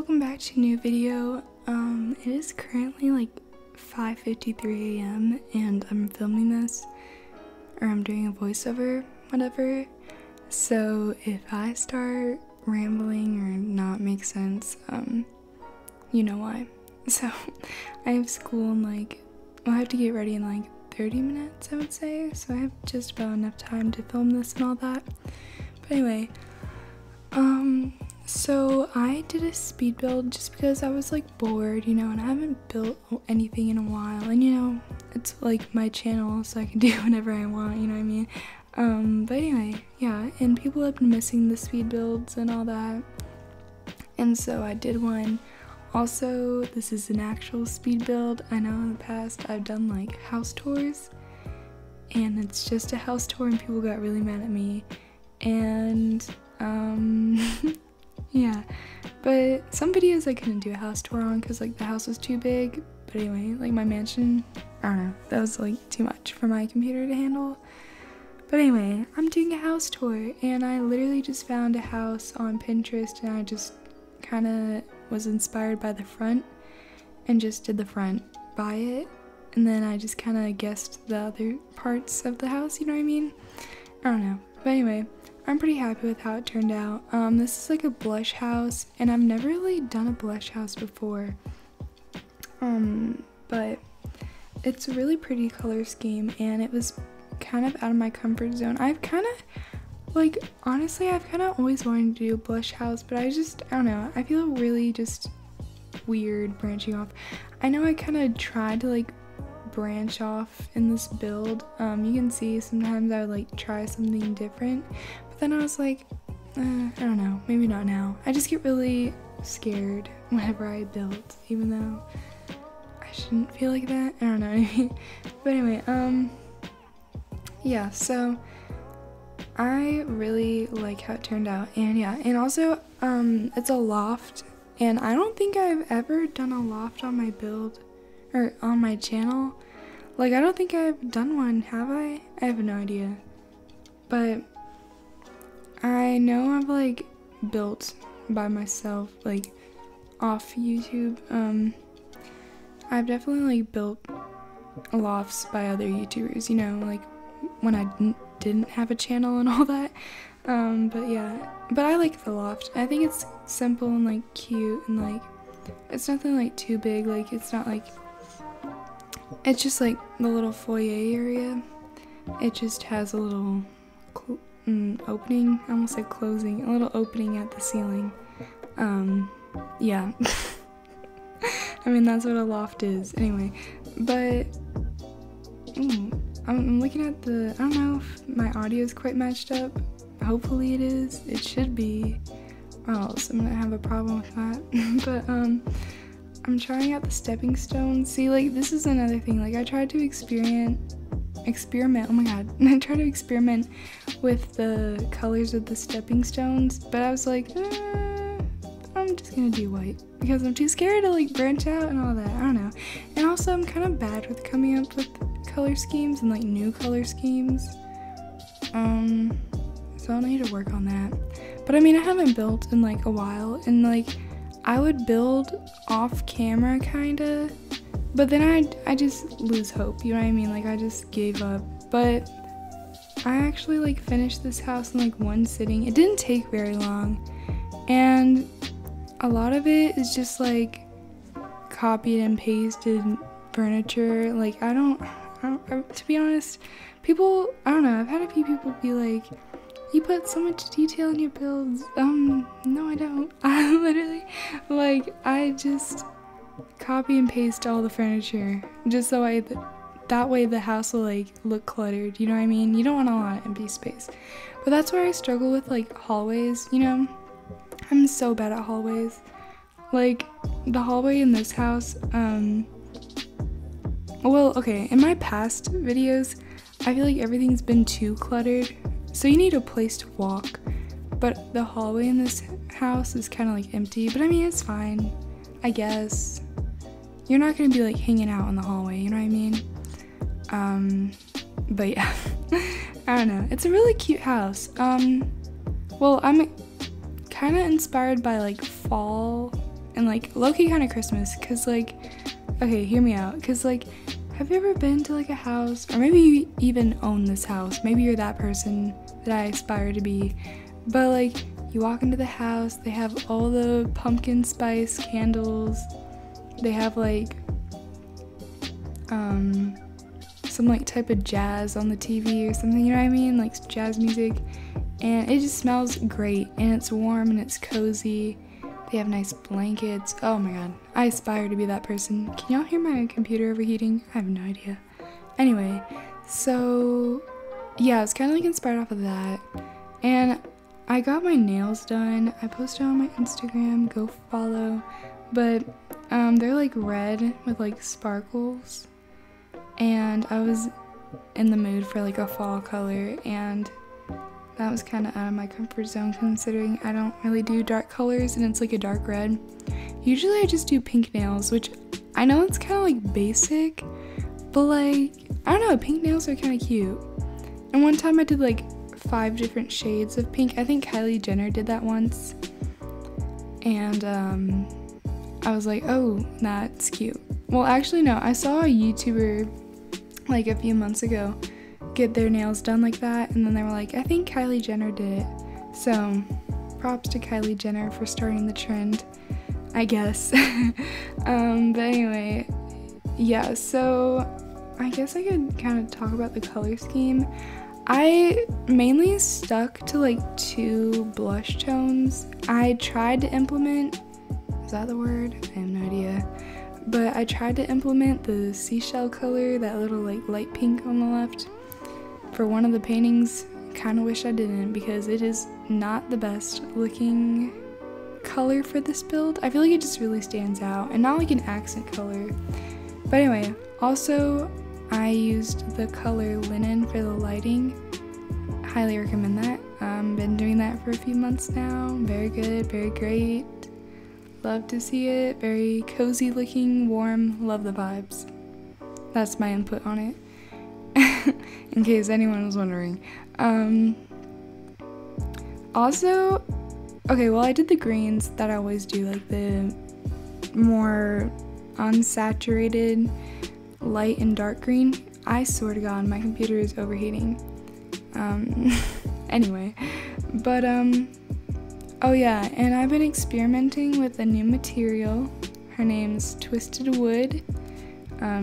welcome back to a new video. It is currently like 5:53 a.m. and I'm filming this, or I'm doing a voiceover, whatever. So if I start rambling or not make sense, you know why. So I have school in I have to get ready in like 30 minutes, I would say. So I have just about enough time to film this and all that. But anyway, so I did a speed build just because I was like bored, you know, and I haven't built anything in a while, and you know, it's like my channel, so I can do whatever I want, you know what I mean? But anyway, yeah, and people have been missing the speed builds and all that, and so I did one. Also, this is an actual speed build. I know in the past I've done like house tours, and it's just a house tour and people got really mad at me, and yeah, but some videos I couldn't do a house tour on because like the house was too big. But anyway, like my mansion, I don't know, that was like too much for my computer to handle. But anyway, I'm doing a house tour, and I literally just found a house on Pinterest, and I just kind of was inspired by the front and just did the front by it, and then I just kind of guessed the other parts of the house, you know what I mean? I don't know. But anyway, I'm pretty happy with how it turned out. This is like a blush house, and I've never really done a blush house before. But it's a really pretty color scheme, and it was kind of out of my comfort zone. I've kind of, like, honestly, I've kind of always wanted to do a blush house, but I don't know, I feel really just weird branching off. I know I kind of tried to like branch off in this build. You can see sometimes I would like try something different, but then I was like, I don't know, maybe not now. I just get really scared whenever I build, even though I shouldn't feel like that. I don't know. But anyway, yeah, so I really like how it turned out, and yeah, and also it's a loft, and I don't think I've ever done a loft on my build or on my channel. Like, I don't think I've done one, have I? I have no idea. But I know I've like built by myself, like off YouTube. I've definitely like built lofts by other YouTubers, you know, like when I didn't have a channel and all that. But yeah, but I like the loft. I think it's simple and like cute, and like it's nothing like too big. Like, it's not like, it's just like the little foyer area. It just has a little opening, I almost said closing, a little opening at the ceiling. Yeah. I mean, that's what a loft is anyway. But I'm looking at I don't know if my audio is quite matched up. Hopefully it is. It should be, or else I'm gonna have a problem with that. But I'm trying out the stepping stones. See, like, this is another thing. Like, I tried to experiment, oh my god. I tried to experiment with the colors of the stepping stones, but I was like, I'm just gonna do white because I'm too scared to like branch out and all that. I don't know. And also, I'm kind of bad with coming up with color schemes and like new color schemes. So I'll need to work on that. But I mean, I haven't built in like a while, and like I would build off camera kinda, but then I just lose hope, you know what I mean? Like, I just gave up. But I actually like finished this house in like one sitting. It didn't take very long, and a lot of it is just like copied and pasted furniture. Like, to be honest, people, I don't know, I've had a few people be like, you put so much detail in your builds. No, I don't. I literally, like, I just copy and paste all the furniture just so that way the house will like look cluttered, you know what I mean? You don't want a lot of empty space. But that's where I struggle with like hallways, you know? I'm so bad at hallways. Like, the hallway in this house, well, okay, in my past videos, I feel like everything's been too cluttered, so you need a place to walk, but the hallway in this house is kind of like empty. But I mean, it's fine, I guess. You're not gonna be like hanging out in the hallway, you know what I mean? But yeah, I don't know, it's a really cute house. Well, I'm kind of inspired by like fall and like low-key kind of Christmas, because like, okay, hear me out, because like, have you ever been to like a house, or maybe you even own this house, maybe you're that person that I aspire to be, but like you walk into the house, they have all the pumpkin spice candles, they have like some like type of jazz on the TV or something, you know what I mean, like jazz music, and it just smells great, and it's warm and it's cozy. They have nice blankets. Oh my god, I aspire to be that person. Can y'all hear my computer overheating? I have no idea. Anyway, so yeah, it's kind of like inspired off of that, and I got my nails done. I posted on my Instagram, go follow, but they're like red with like sparkles, and I was in the mood for like a fall color, and that was kind of out of my comfort zone considering I don't really do dark colors and it's like a dark red. Usually I just do pink nails, which I know it's kind of like basic, but like, I don't know, pink nails are kind of cute. And one time I did like 5 different shades of pink. I think Kylie Jenner did that once. And I was like, oh, that's cute. Well, actually no, I saw a YouTuber like a few months ago get their nails done like that, and then they were like, I think Kylie Jenner did it. So props to Kylie Jenner for starting the trend, I guess. But anyway, yeah, so I guess I could kind of talk about the color scheme. I mainly stuck to like 2 blush tones. I tried to implement, is that the word? I have no idea. But I tried to implement the seashell color, that little like light pink on the left, for one of the paintings. Kind of wish I didn't, because it is not the best looking color for this build. I feel like it just really stands out, and not like an accent color. But anyway, also I used the color linen for the lighting. Highly recommend that. Been doing that for a few months now. Very good, very great. Love to see it. Very cozy looking, warm, love the vibes. That's my input on it. In case anyone was wondering. Also, okay, well I did the greens that I always do, like the more unsaturated light and dark green. I swear to god, my computer is overheating. Anyway, but oh yeah, and I've been experimenting with a new material. Her name's Twisted Wood.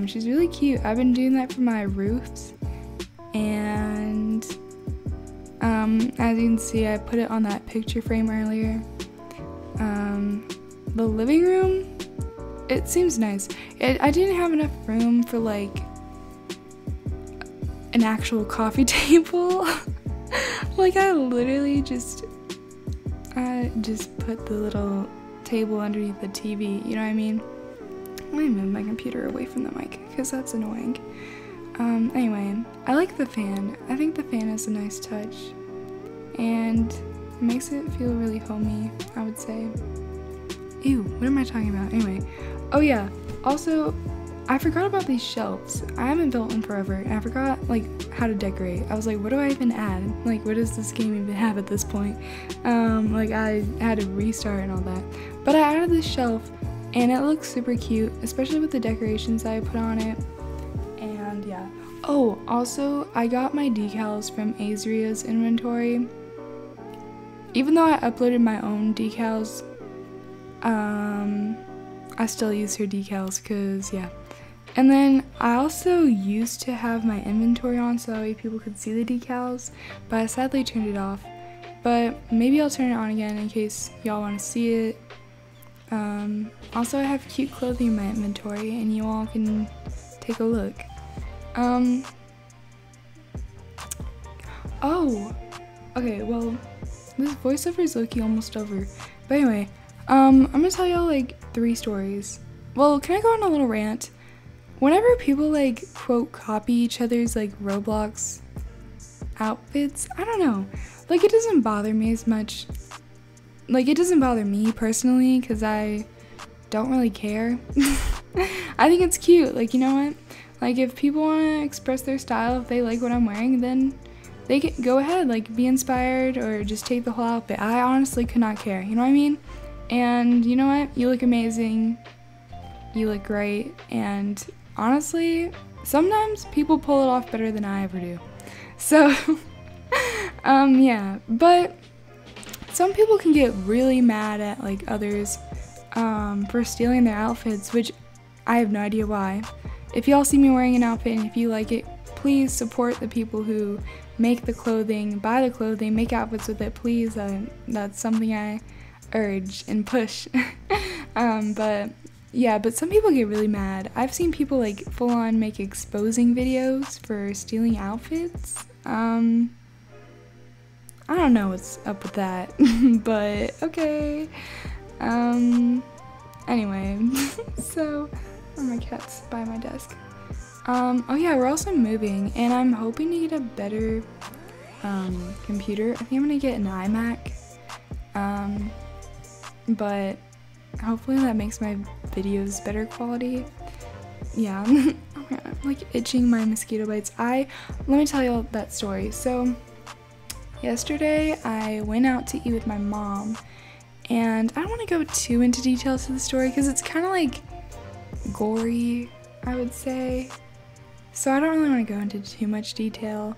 She's really cute. I've been doing that for my roofs, and as you can see, I put it on that picture frame earlier. The living room, it seems nice. I didn't have enough room for like an actual coffee table. Like I just put the little table underneath the TV, you know what I mean? Let me move my computer away from the mic because that's annoying. Anyway, I like the fan. I think the fan is a nice touch, and it makes it feel really homey, I would say. Ew, what am I talking about? Anyway, oh yeah, also, I forgot about these shelves. I haven't built one forever, and I forgot like how to decorate. I was like, what do I even add? Like, what does this game even have at this point? Like I had to restart and all that. But I added this shelf, and it looks super cute, especially with the decorations that I put on it. And yeah. Oh, also, I got my decals from Azria's inventory. Even though I uploaded my own decals, I still use her decals because, yeah. And then I also used to have my inventory on so that way people could see the decals, but I sadly turned it off. But maybe I'll turn it on again in case y'all want to see it. Also, I have cute clothing in my inventory, and you all can take a look. Oh, okay, well, this voiceover is low-key almost over. But anyway, I'm gonna tell y'all like 3 stories. Well, can I go on a little rant? Whenever people like quote copy each other's like Roblox outfits, I don't know, like it doesn't bother me as much. Like it doesn't bother me personally because I don't really care. I think it's cute, like, you know what? Like if people want to express their style, if they like what I'm wearing, then they can go ahead, like be inspired or just take the whole outfit. I honestly could not care, you know what I mean? And you know what? You look amazing. You look great. And honestly, sometimes people pull it off better than I ever do. So, yeah. But some people can get really mad at like others for stealing their outfits, which I have no idea why. If y'all see me wearing an outfit and if you like it, please support the people who make the clothing, buy the clothing, make outfits with it, please. That's something I urge and push. But yeah, but some people get really mad. I've seen people like full on make exposing videos for stealing outfits. I don't know what's up with that, but okay. Anyway, so, oh, my cat's by my desk. Oh yeah, we're also moving, and I'm hoping to get a better, computer. I think I'm gonna get an iMac, but hopefully that makes my videos better quality. Yeah, oh my god, I'm like itching my mosquito bites. Let me tell you all that story. So, yesterday I went out to eat with my mom, and I don't want to go too into details of the story because it's kind of like gory, I would say. So I don't really want to go into too much detail.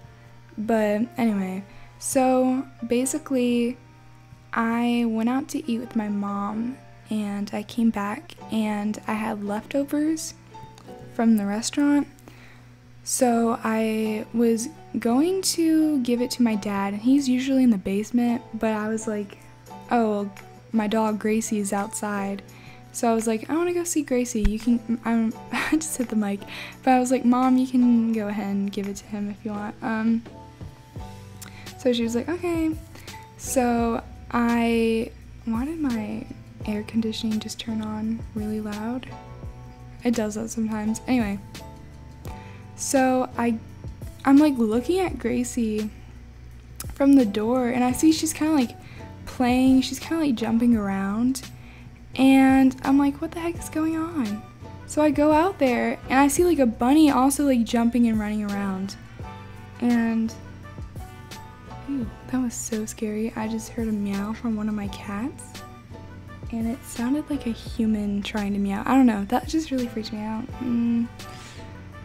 But anyway, so basically I went out to eat with my mom and I came back and I had leftovers from the restaurant. So I was going to give it to my dad, and he's usually in the basement, but I was like, oh, my dog Gracie is outside. So I was like, I want to go see Gracie. You can, I just hit the mic, but I was like, Mom, you can go ahead and give it to him if you want. So she was like, okay. So why did my air conditioning just turn on really loud? It does that sometimes. Anyway, so I'm like looking at Gracie from the door, and I see she's kind of like playing, she's kind of like jumping around, and I'm like, what the heck is going on? So I go out there and I see like a bunny also like jumping and running around, and ew, that was so scary. I just heard a meow from one of my cats, and it sounded like a human trying to meow. I don't know, that just really freaked me out.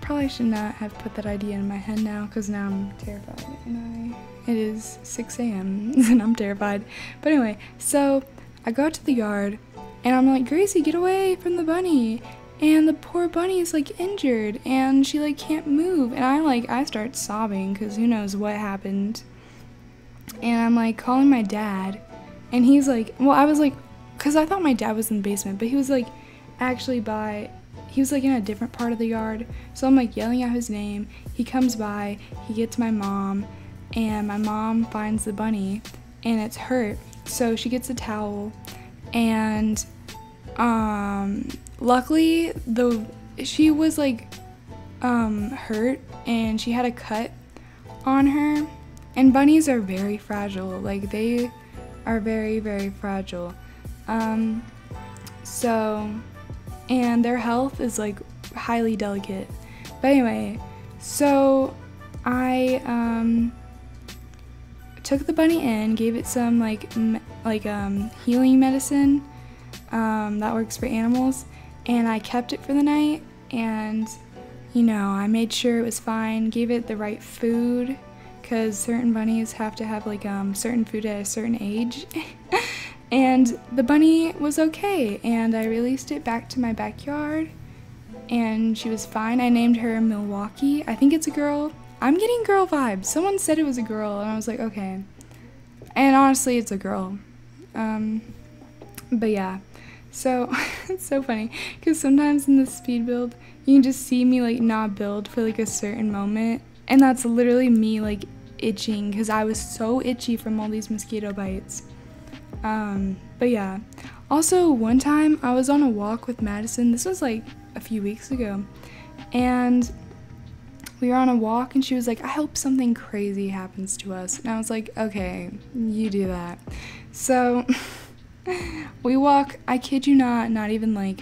Probably should not have put that idea in my head now, because now I'm terrified, and it is 6 a.m. and I'm terrified. But anyway, so I go out to the yard and I'm like, Gracie, get away from the bunny. And the poor bunny is like injured and she like can't move. And I start sobbing because who knows what happened. And I'm like calling my dad, and he's like, well, I was like, because I thought my dad was in the basement, but he was like actually he was like in a different part of the yard. So I'm like yelling out his name. He comes by, he gets my mom, and my mom finds the bunny and it's hurt. So she gets a towel, and luckily she was like hurt and she had a cut on her, and bunnies are very fragile, like they are very, very fragile. So, and their health is like highly delicate. But anyway, so I took the bunny in, gave it some healing medicine that works for animals, and I kept it for the night, and you know, I made sure it was fine, gave it the right food, because certain bunnies have to have like certain food at a certain age. And the bunny was okay, and I released it back to my backyard, and she was fine. I named her Milwaukee. I think it's a girl. I'm getting girl vibes. Someone said it was a girl, and I was like, okay. And honestly, it's a girl. But yeah. So, it's so funny, because sometimes in the speed build, you can just see me like not build for like a certain moment, and that's literally me like itching, because I was so itchy from all these mosquito bites. But yeah, also one time I was on a walk with Madison. This was like a few weeks ago, and we were on a walk, and she was like, I hope something crazy happens to us. And I was like, okay, you do that. So we walk, I kid you not even like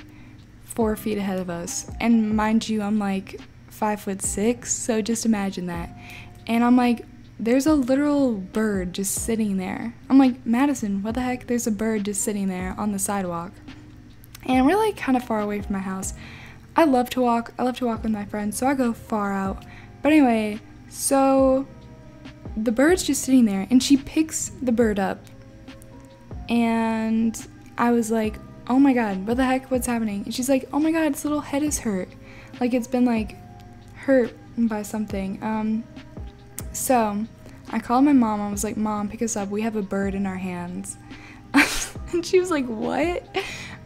4 feet ahead of us, and mind you, I'm like 5'6", so just imagine that. And I'm like there's a literal bird just sitting there. I'm like, Madison, what the heck? There's a bird just sitting there on the sidewalk. And we're like kind of far away from my house. I love to walk with my friends, so I go far out. But anyway, so the bird's just sitting there, and she picks the bird up. And I was like, oh my god, what the heck, what's happening? And she's like, oh my god, its little head is hurt. Like, it's been like hurt by something. So I called my mom. I was like, Mom, pick us up, we have a bird in our hands. And she was like, what?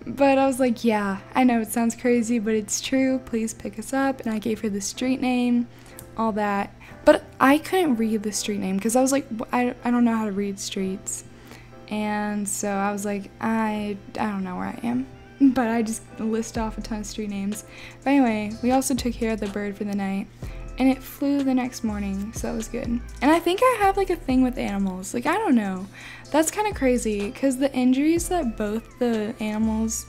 But I was like, yeah, I know it sounds crazy, but it's true, please pick us up. And I gave her the street name, all that. But I couldn't read the street name because I was like, I don't know how to read streets. And so I was like, I don't know where I am. But I just list off a ton of street names. But anyway, we also took care of the bird for the night. And it flew the next morning, so that was good. And I think I have like a thing with animals. Like, I don't know. That's kind of crazy because the injuries that both the animals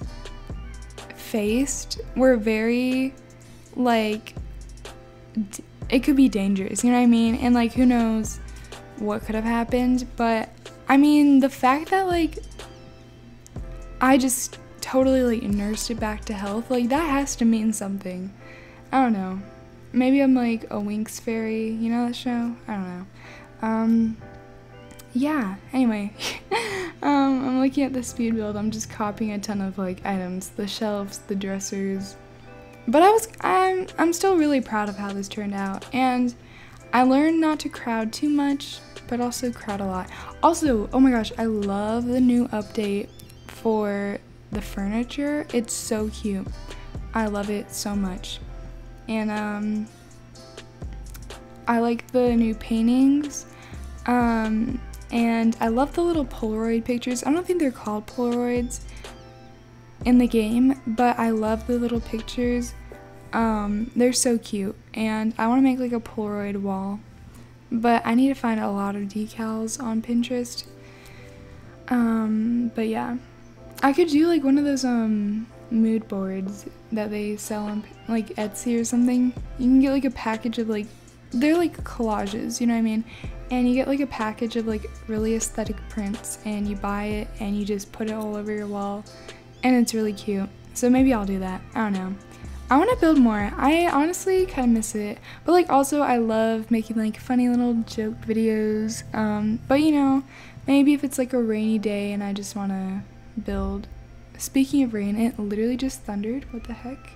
faced were very, like, it could be dangerous, you know what I mean? And like, who knows what could have happened. But I mean, the fact that like I just totally like nursed it back to health, like that has to mean something. I don't know. Maybe I'm like a Winx fairy, you know that show? I don't know. Yeah, anyway. I'm looking at the Speedbuild. I'm just copying a ton of like items, the shelves, the dressers. But I'm still really proud of how this turned out. And I learned not to crowd too much, but also crowd a lot. Also, oh my gosh, I love the new update for the furniture. It's so cute. I love it so much. And I like the new paintings. And I love the little Polaroid pictures. I don't think they're called Polaroids in the game, but I love the little pictures. They're so cute, and I want to make like a Polaroid wall, but I need to find a lot of decals on Pinterest. But yeah, I could do like one of those mood boards that they sell on like Etsy or something. You can get like a package of like, they're like collages, you know what I mean? And you get like a package of like really aesthetic prints, and you buy it and you just put it all over your wall, and it's really cute. So maybe I'll do that. I don't know. I want to build more. I honestly kind of miss it. But like also I love making like funny little joke videos. But you know, maybe if it's like a rainy day and I just want to build. Speaking of rain, it literally just thundered. What the heck?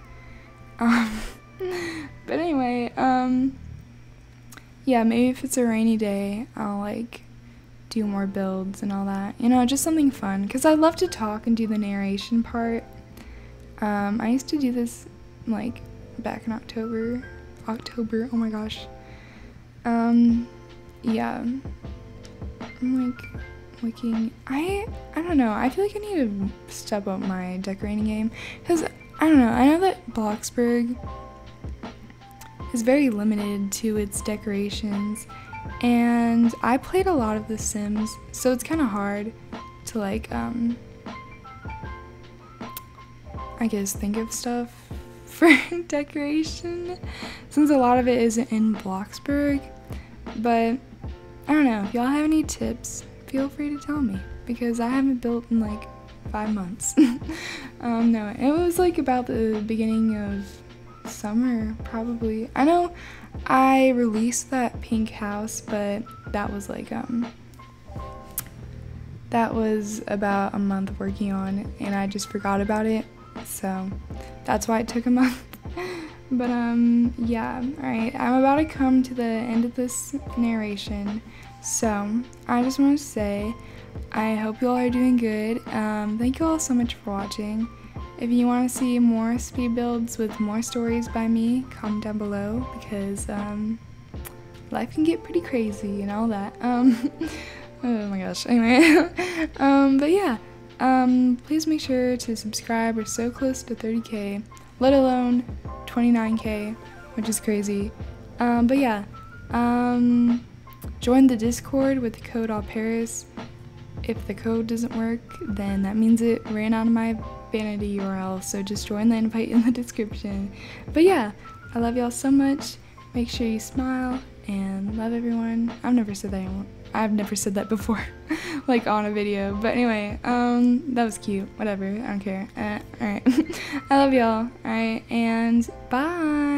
But anyway, yeah, maybe if it's a rainy day, I'll like do more builds and all that. You know, just something fun. Because I love to talk and do the narration part. I used to do this like back in October, oh my gosh. Yeah, I'm like looking, I don't know, I feel like I need to step up my decorating game, because I don't know, I know that Bloxburg is very limited to its decorations, and I played a lot of The Sims, so it's kind of hard to like I guess think of stuff for decoration, since a lot of it isn't in Bloxburg. But I don't know, if y'all have any tips, feel free to tell me, because I haven't built in like 5 months. No, it was like about the beginning of summer, probably. I know I released that pink house, but that was like that was about a month working on, and I just forgot about it. So that's why it took a month. But yeah, alright, I'm about to come to the end of this narration, so I just want to say I hope you all are doing good. Thank you all so much for watching. If you want to see more speed builds with more stories by me, comment down below, because life can get pretty crazy and all that. Oh my gosh, anyway. But yeah, please make sure to subscribe. We're so close to 30k, let alone 29k, which is crazy. But yeah, join the Discord with the code auparis. If the code doesn't work, then that means it ran out of my vanity URL, so just join the invite in the description. But yeah, I love y'all so much. Make sure you smile and love everyone. I've never said that before, like on a video. But anyway, that was cute. Whatever. I don't care. All right. I love y'all. All right, and bye.